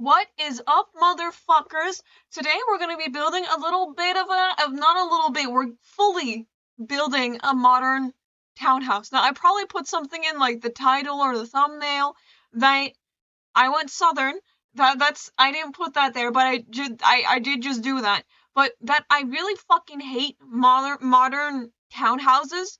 What is up, motherfuckers? Today we're going to be building a little bit of not a little bit, we're fully building a modern townhouse. Now, I probably put something in like the title or the thumbnail that I went southern. I didn't put that there, but I did just do that. But that I really fucking hate modern townhouses.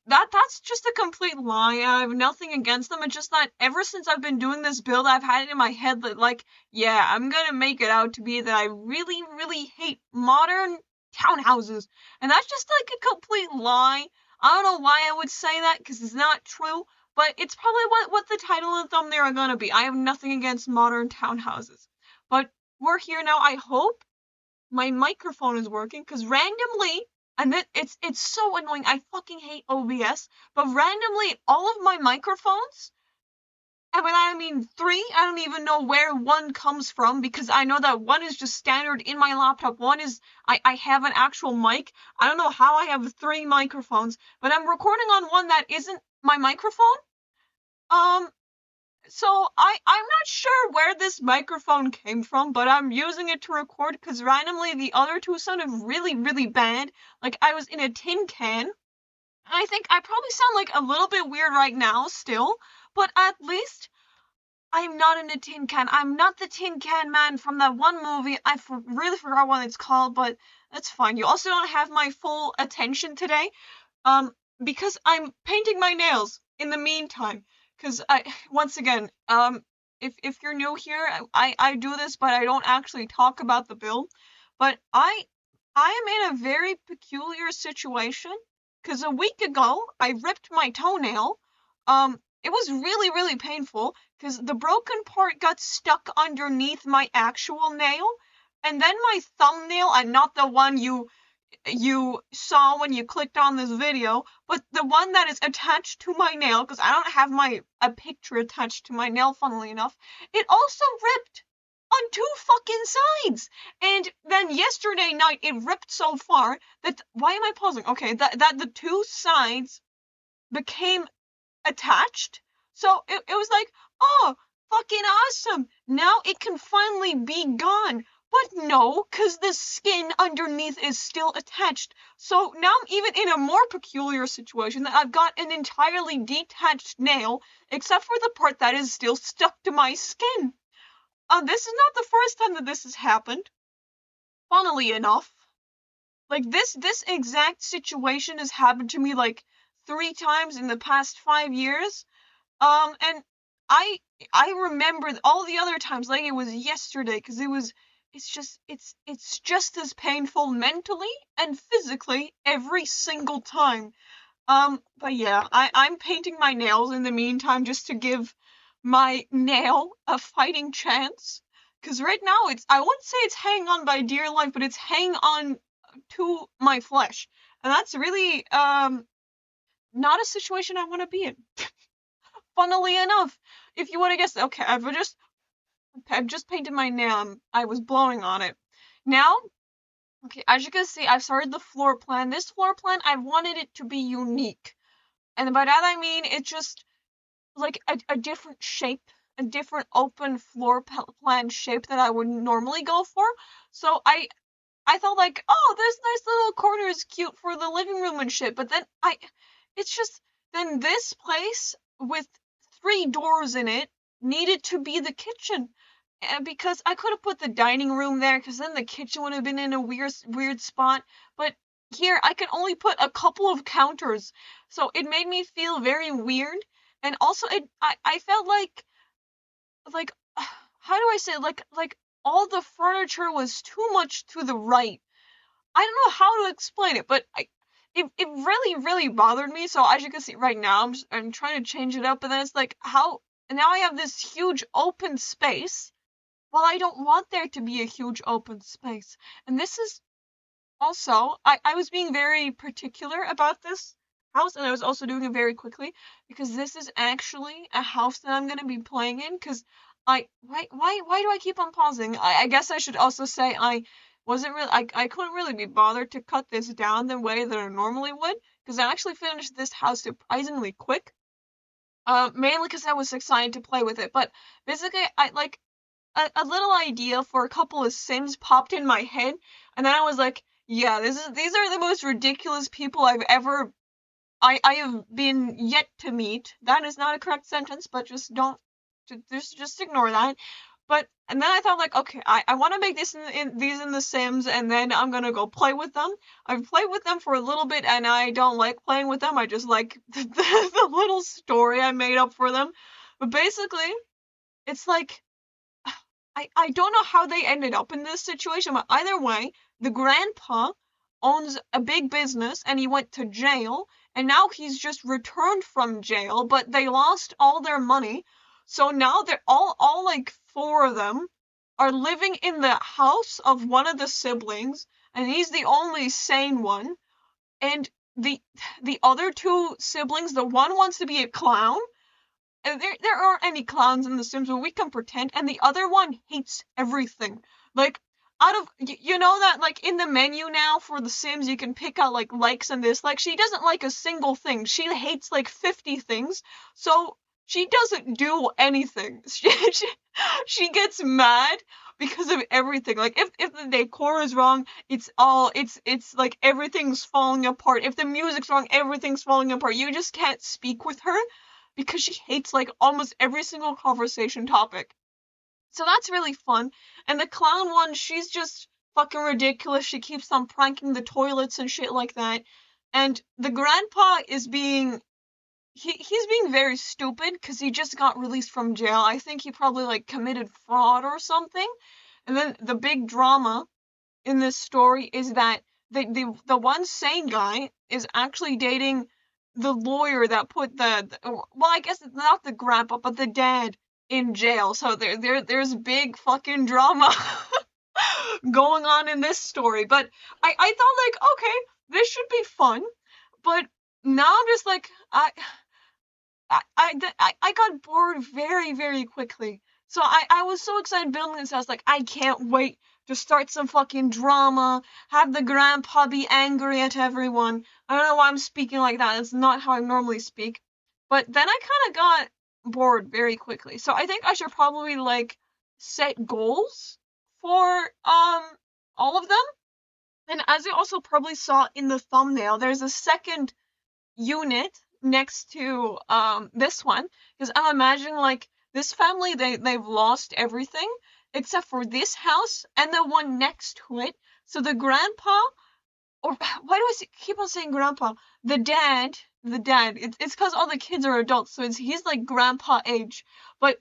That's just a complete lie. I have nothing against them. It's just that ever since I've been doing this build, I've had it in my head that, like, yeah, I'm gonna make it out to be that I really, really hate modern townhouses. And that's just like a complete lie. I don't know why I would say that, because it's not true, but it's probably what the title and thumbnail are gonna be. I have nothing against modern townhouses. But we're here now. I hope my microphone is working, because randomly, and it's so annoying, I fucking hate OBS, but randomly, all of my microphones, and when I mean 3, I don't even know where one comes from, because I know that one is just standard in my laptop, one is, I have an actual mic, I don't know how I have 3 microphones, but I'm recording on one that isn't my microphone. So I'm not sure where this microphone came from, but I'm using it to record because randomly the other 2 sounded really, really bad. Like I was in a tin can. And I think I probably sound like a little bit weird right now still, but at least I'm not in a tin can. I'm not the Tin Can Man from that one movie. I really forgot what it's called, but that's fine. You also don't have my full attention today, because I'm painting my nails in the meantime. Because once again, if you're new here, I do this, but I don't actually talk about the build. But I am in a very peculiar situation, because a week ago, I ripped my toenail. It was really, really painful, because the broken part got stuck underneath my actual nail, and then my thumbnail, and not the one you saw when you clicked on this video, but the one that is attached to my nail, because I don't have a picture attached to my nail, funnily enough, it also ripped on 2 fucking sides. And then yesterday night, it ripped so far that, why am I pausing? Okay, that the 2 sides became attached. So it was like, oh, fucking awesome. Now it can finally be gone. But no, because the skin underneath is still attached. So now I'm even in a more peculiar situation that I've got an entirely detached nail, except for the part that is still stuck to my skin. This is not the first time that this has happened. Funnily enough, like this exact situation has happened to me like 3 times in the past 5 years. And I remember all the other times like it was yesterday, because it's just as painful mentally and physically every single time. But yeah, I'm painting my nails in the meantime just to give my nail a fighting chance. Because right now I wouldn't say it's hanging on by dear life, but it's hanging on to my flesh. And that's really, not a situation I want to be in. Funnily enough, if you would have guessed, okay, I've just painted my nail. I was blowing on it. Now, okay, as you can see, I've started the floor plan. This floor plan, I wanted it to be unique. And by that I mean it's just like a different shape, a different open floor plan shape that I would normally go for. So I thought like, oh, this nice little corner is cute for the living room and shit. But then then this place with 3 doors in it needed to be the kitchen. Because I could have put the dining room there, because then the kitchen would have been in a weird spot. But here, I can only put a couple of counters. So it made me feel very weird. And also, I felt like, how do I say, like all the furniture was too much to the right. I don't know how to explain it, but it really, really bothered me. So as you can see right now, I'm trying to change it up, but then it's like, how, and now I have this huge open space. Well, I don't want there to be a huge open space. And this is also, I was being very particular about this house, and I was also doing it very quickly, because this is actually a house that I'm going to be playing in, because why do I keep on pausing? I guess I should also say I couldn't really be bothered to cut this down the way that I normally would, because I actually finished this house surprisingly quick. Mainly because I was excited to play with it, but basically, a little idea for a couple of Sims popped in my head, and then I was like, yeah, these are the most ridiculous people I have been yet to meet. That is not a correct sentence, but just don't just ignore that. But and then I thought like, okay, I want to make this these in The Sims, and then I'm gonna go play with them. I've played with them for a little bit, and I don't like playing with them. I just like the little story I made up for them. But basically, it's like I don't know how they ended up in this situation, but either way, the grandpa owns a big business and he went to jail, and now he's just returned from jail, but they lost all their money. So now they're all like four of them are living in the house of one of the siblings, and he's the only sane one. And the other two siblings, the one wants to be a clown, there aren't any clowns in The Sims, but we can pretend. And the other one hates everything. Like, out of you know that like in the menu now for The Sims, you can pick out like likes and dislikes. She doesn't like a single thing. She hates like 50 things. So she doesn't do anything. She gets mad because of everything. Like if the decor is wrong, it's like everything's falling apart. If the music's wrong, everything's falling apart. You just can't speak with her because she hates like almost every single conversation topic. So that's really fun. And the clown one, she's just fucking ridiculous. She keeps on pranking the toilets and shit like that. And the grandpa is being he's being very stupid because he just got released from jail. I think he probably like committed fraud or something. And then the big drama in this story is that the one sane guy is actually dating the lawyer that put well, I guess it's not the grandpa, but the dad in jail. So there's big fucking drama going on in this story. But I thought like, okay, this should be fun. But now I'm just like, I got bored very, very quickly. So I was so excited building this house, like, I can't wait to start some fucking drama, have the grandpa be angry at everyone. I don't know why I'm speaking like that. It's not how I normally speak. But then I kind of got bored very quickly. So I think I should probably, like, set goals for, all of them. And as you also probably saw in the thumbnail, there's a second unit next to this one, because I'm imagining like this family, they've lost everything except for this house and the one next to it. So the grandpa, or why do I keep on saying grandpa? The dad. It's because all the kids are adults, so he's like grandpa age. But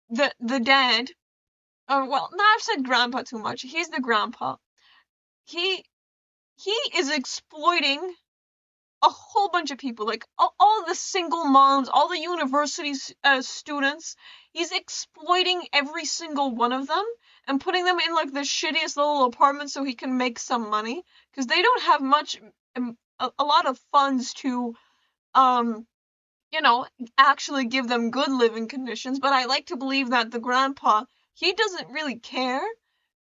the dad, well, now I've said grandpa too much. He's the grandpa. He is exploiting a whole bunch of people, like all the single moms, all the university students. He's exploiting every single one of them and putting them in like the shittiest little apartment so he can make some money, because they don't have much, a lot of funds to, you know, actually give them good living conditions. But I like to believe that the grandpa, he doesn't really care.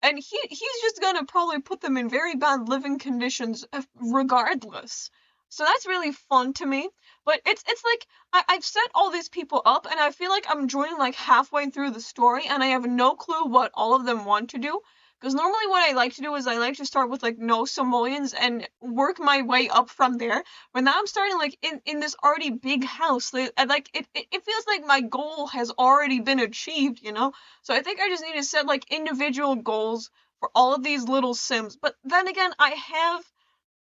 And he's just gonna probably put them in very bad living conditions regardless. So that's really fun to me. But it's like I've set all these people up, and I feel like I'm joining like halfway through the story, and I have no clue what all of them want to do. Because normally what I like to do is I like to start with like no simoleons and work my way up from there. But now I'm starting like in this already big house. Like it feels like my goal has already been achieved, you know? So I think I just need to set like individual goals for all of these little Sims. But then again, I have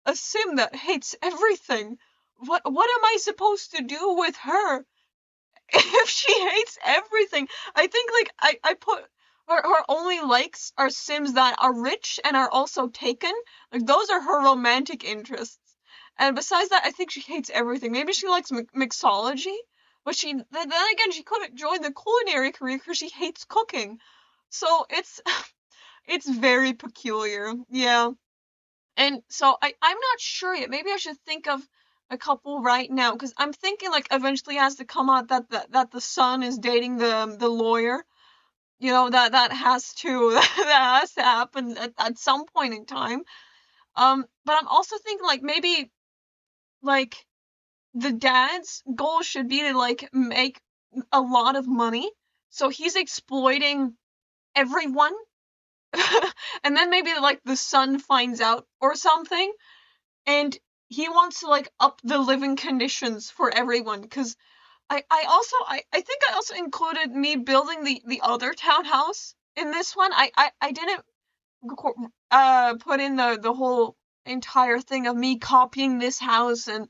a Sim that hates everything. What am I supposed to do with her if she hates everything? I think like I put her only likes are Sims that are rich and are also taken. Like those are her romantic interests. And besides that, I think she hates everything. Maybe she likes mixology, but then again she couldn't join the culinary career because she hates cooking. So it's it's very peculiar. Yeah. And so I'm not sure yet. Maybe I should think of a couple right now, because I'm thinking like eventually it has to come out that the son is dating the lawyer. You know, that has to that has to happen at some point in time. But I'm also thinking like maybe like the dad's goal should be to like make a lot of money. So he's exploiting everyone. And then maybe like the son finds out or something, and he wants to like up the living conditions for everyone. Because I think I also included me building the other townhouse in this one. I didn't put in the whole entire thing of me copying this house and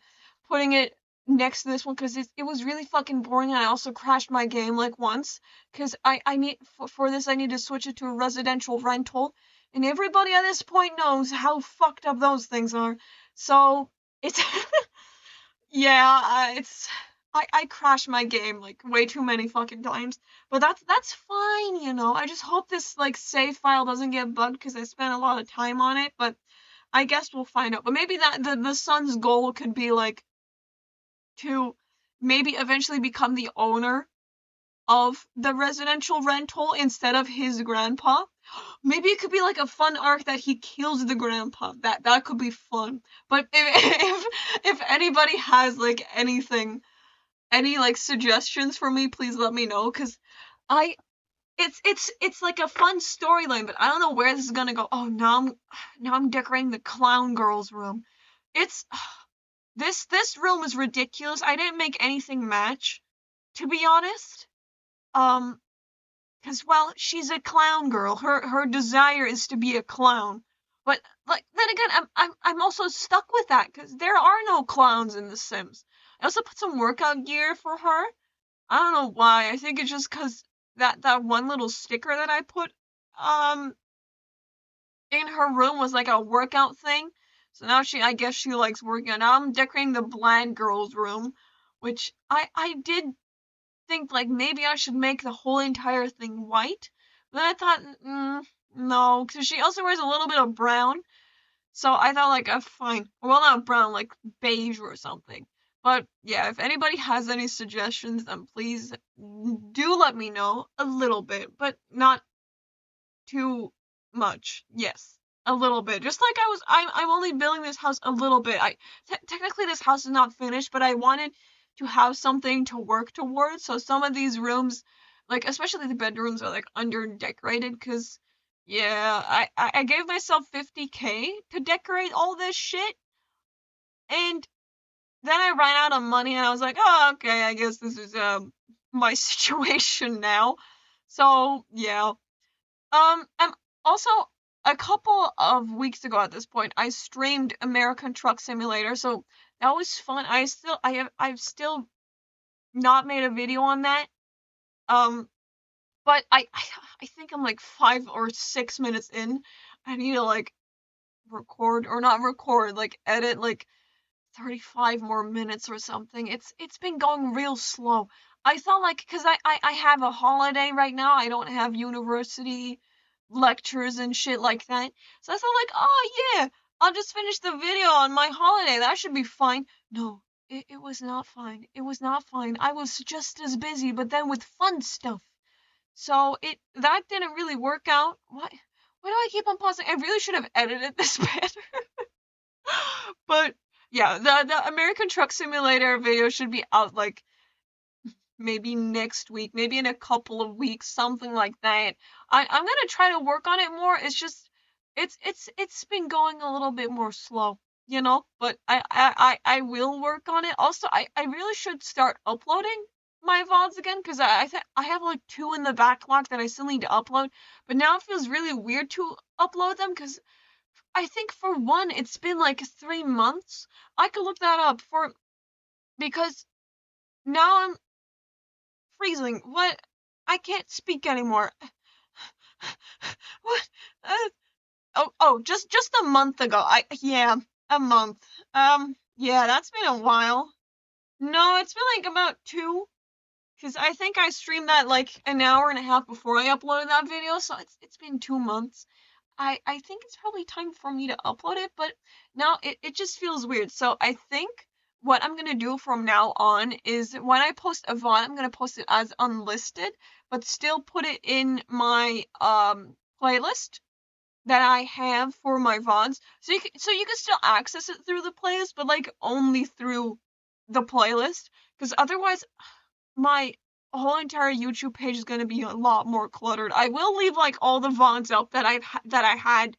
putting it next to this one, because it was really fucking boring, and I also crashed my game like once, because I need for this I need to switch it to a residential rental, and everybody at this point knows how fucked up those things are. So it's yeah, it's I crashed my game like way too many fucking times. But that's fine, you know. I just hope this like save file doesn't get bugged because I spent a lot of time on it, but I guess we'll find out. But maybe that the son's goal could be like to maybe eventually become the owner of the residential rental instead of his grandpa. Maybe it could be like a fun arc that he kills the grandpa. That could be fun. But if anybody has like anything, any like suggestions for me, please let me know, because I it's like a fun storyline, but I don't know where this is gonna go. Oh, now I'm decorating the clown girl's room. It's this room is ridiculous. I didn't make anything match, to be honest. Um, because well, she's a clown girl. Her desire is to be a clown. But like then again, I'm also stuck with that because there are no clowns in The Sims. I also put some workout gear for her. I don't know why. I think it's just because that one little sticker that I put in her room was like a workout thing. So now I guess she likes working out. Now I'm decorating the blind girl's room, which I did think like maybe I should make the whole entire thing white. But then I thought, no, because she also wears a little bit of brown. So I thought like, fine. Well, not brown, like beige or something. But yeah, if anybody has any suggestions, then please do let me know a little bit, but not too much. Yes, a little bit. Just like I'm only building this house a little bit. Technically this house is not finished, but I wanted to have something to work towards. So some of these rooms, like especially the bedrooms, are like under decorated because yeah, I gave myself 50K to decorate all this shit, and then I ran out of money, and I was like, oh, okay, I guess this is my situation now. So yeah. And also a couple of weeks ago at this point, I streamed American Truck Simulator, so that was fun. I've still not made a video on that. But I think I'm like 5 or 6 minutes in. I need to like record or not record, like edit like 35 more minutes or something. It's been going real slow. I thought like because I have a holiday right now. I don't have university lectures and shit like that. So I thought like, oh yeah, I'll just finish the video on my holiday. That should be fine. No, it was not fine. It was not fine. I was just as busy, but then with fun stuff. So that didn't really work out. Why do I keep on pausing? I really should have edited this better. But yeah, the American Truck Simulator video should be out like maybe next week, maybe in a couple of weeks, something like that. I'm gonna try to work on it more. It's just it's been going a little bit more slow, you know. But I will work on it. Also, I really should start uploading my VODs again because I have like 2 in the backlog that I still need to upload. But now it feels really weird to upload them because I think for one, it's been like 3 months. I could look that up because now I'm freezing. What? I can't speak anymore. What? Just a month ago. Yeah, a month. Yeah, that's been a while. No, it's been like about 2. Because I think I streamed that like an hour and a half before I uploaded that video, so it's been 2 months. I think it's probably time for me to upload it, but now it just feels weird. So I think what I'm gonna do from now on is when I post a VOD, I'm gonna post it as unlisted, but still put it in my playlist that I have for my VODs. So you can still access it through the playlist, but like only through the playlist. Because otherwise my whole entire YouTube page is gonna be a lot more cluttered. I will leave like all the VODs up that I had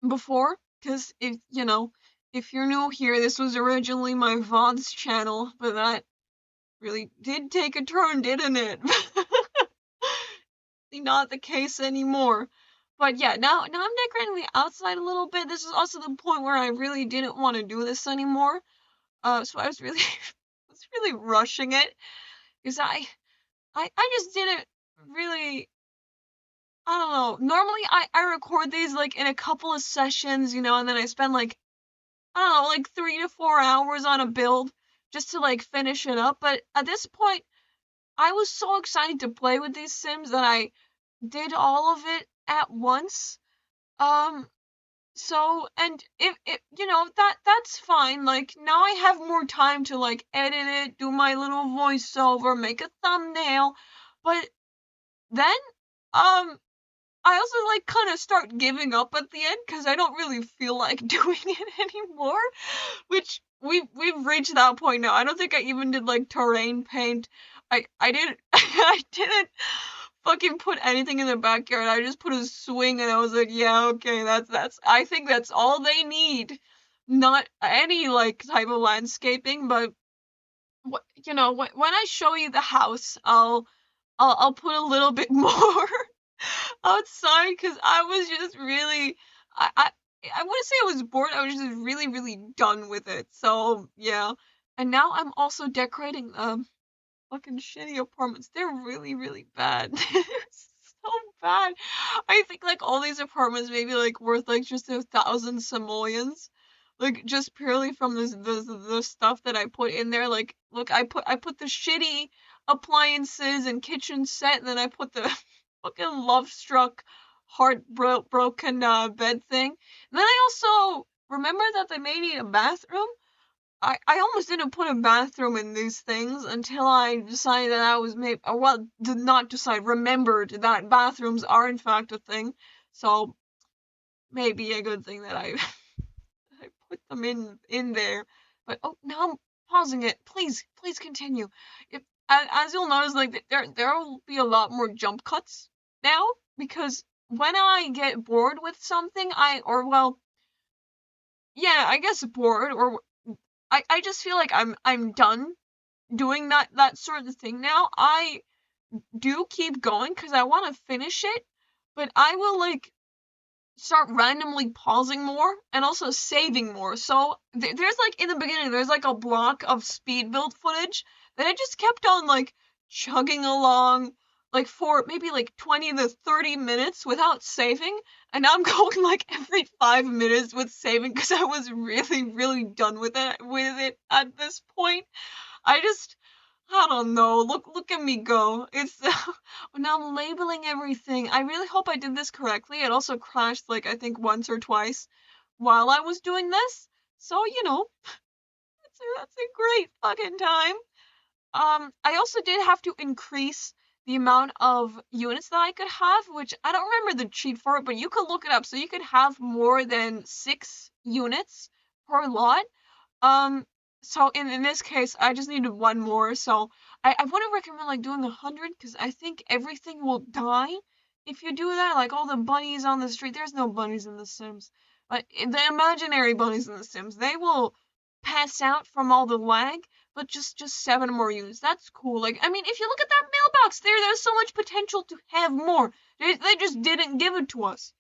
before, because if you're new here, this was originally my VODs channel, but that really did take a turn, didn't it? Not the case anymore. But yeah, now I'm decorating the outside a little bit. This is also the point where I really didn't want to do this anymore. So I was really was really rushing it because I just didn't really. I don't know. Normally I record these like in a couple of sessions, and then I spend like, I don't know, like 3 to 4 hours on a build just to like finish it up. But at this point, I was so excited to play with these Sims that I did all of it at once. Um, and if that's fine. Like, now I have more time to like edit it, do my little voiceover, make a thumbnail. But then, I also like kind of start giving up at the end because I don't really feel like doing it anymore. Which we've reached that point now. I don't think I even did like terrain paint. I didn't I didn't fucking put anything in the backyard. I just put a swing and I was like, yeah, okay, that's I think that's all they need. Not any like type of landscaping, but when I show you the house, I'll put a little bit more outside because I was just really I wouldn't say I was bored. I was just really really done with it. So yeah, and now I'm also decorating fucking shitty apartments. They're really really bad. They're so bad. I think like all these apartments may be like worth like just 1,000 simoleons. Like just purely from the stuff that I put in there. Like look, I put the shitty appliances and kitchen set, and then I put the fucking love struck, broken bed thing. And then I also remember that they may need a bathroom. I almost didn't put a bathroom in these things until I decided that I was did not decide, remembered that bathrooms are in fact a thing. So maybe a good thing that I I put them in there. But oh, now I'm pausing it. Please continue. If as you'll notice, like there will be a lot more jump cuts now because when I get bored with something, I guess bored, or I just feel like I'm done doing that sort of thing now. I do keep going because I want to finish it, but I will like start randomly pausing more and also saving more. So there's like in the beginning there's like a block of Speedbuild footage that I just kept on like chugging along like for maybe like 20 to 30 minutes without saving, and now I'm going like every 5 minutes with saving because I was really really done with it at this point. I don't know. Look at me go. It's now I'm labeling everything. I really hope I did this correctly. It also crashed like I think once or twice while I was doing this. So, that's a great fucking time. I also did have to increase the amount of units that I could have, which I don't remember the cheat for it, but you could look it up. So you could have more than 6 units per lot. So in this case, I just needed one more. So I wouldn't recommend like doing 100 because I think everything will die if you do that. Like all the bunnies on the street, there's no bunnies in The Sims, but the imaginary bunnies in The Sims, they will pass out from all the lag. But just 7 more units, that's cool. Like I mean, if you look at that mailbox there's so much potential to have more. They just didn't give it to us.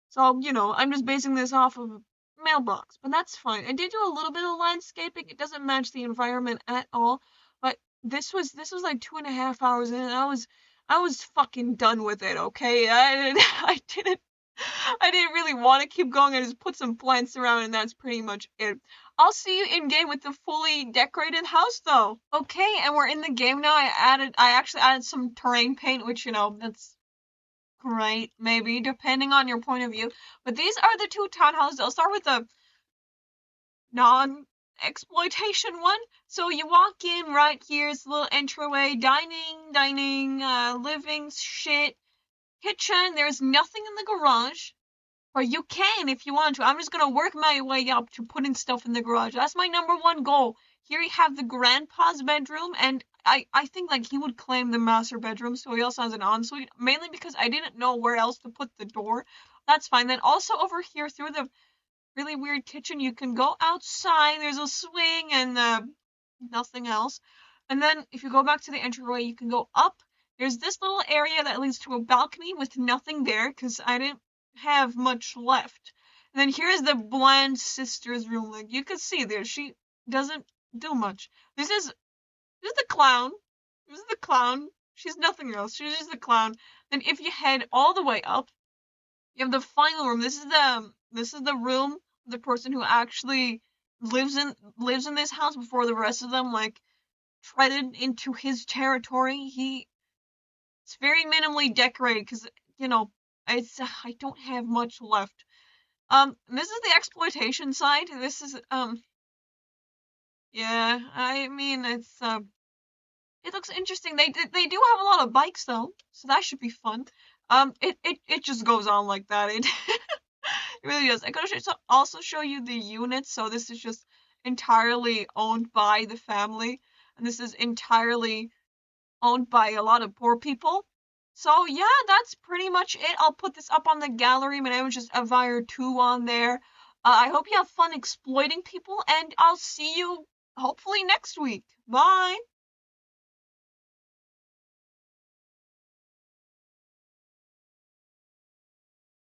So, I'm just basing this off of mailbox, but that's fine. I did do a little bit of landscaping. It doesn't match the environment at all, but this was like 2.5 hours in, and I was fucking done with it. Okay, I didn't really want to keep going. I just put some plants around, and that's pretty much it. I'll see you in game with the fully decorated house, though. Okay, and we're in the game now. I actually added some terrain paint, which that's great, maybe, depending on your point of view. But these are the 2 townhouses. I'll start with the non-exploitation one. So you walk in right here, it's a little entryway, dining, living, shit, kitchen. There's nothing in the garage. Or you can if you want to. I'm just gonna work my way up to putting stuff in the garage. That's my number 1 goal. Here you have the grandpa's bedroom, and I think like he would claim the master bedroom, so he also has an ensuite, mainly because I didn't know where else to put the door. That's fine. Then also over here through the really weird kitchen, you can go outside. There's a swing and nothing else. And then if you go back to the entryway, you can go up. There's this little area that leads to a balcony with nothing there because I didn't have much left. And then here's the blonde sister's room. Like you can see there, she doesn't do much. This is the clown. This is the clown. She's nothing else. She's just the clown. Then if you head all the way up, you have the final room. This is the room of the person who actually lives in this house before the rest of them like treaded into his territory. It's very minimally decorated because I don't have much left. This is the exploitation side. This is yeah. I mean it looks interesting. They do have a lot of bikes though, so that should be fun. It just goes on like that. It it really does. I'm gonna also show you the units. So this is just entirely owned by the family, and this is entirely owned by a lot of poor people. So yeah, that's pretty much it. I'll put this up on the gallery. My name is just Avire2 on there. I hope you have fun exploiting people, and I'll see you hopefully next week. Bye!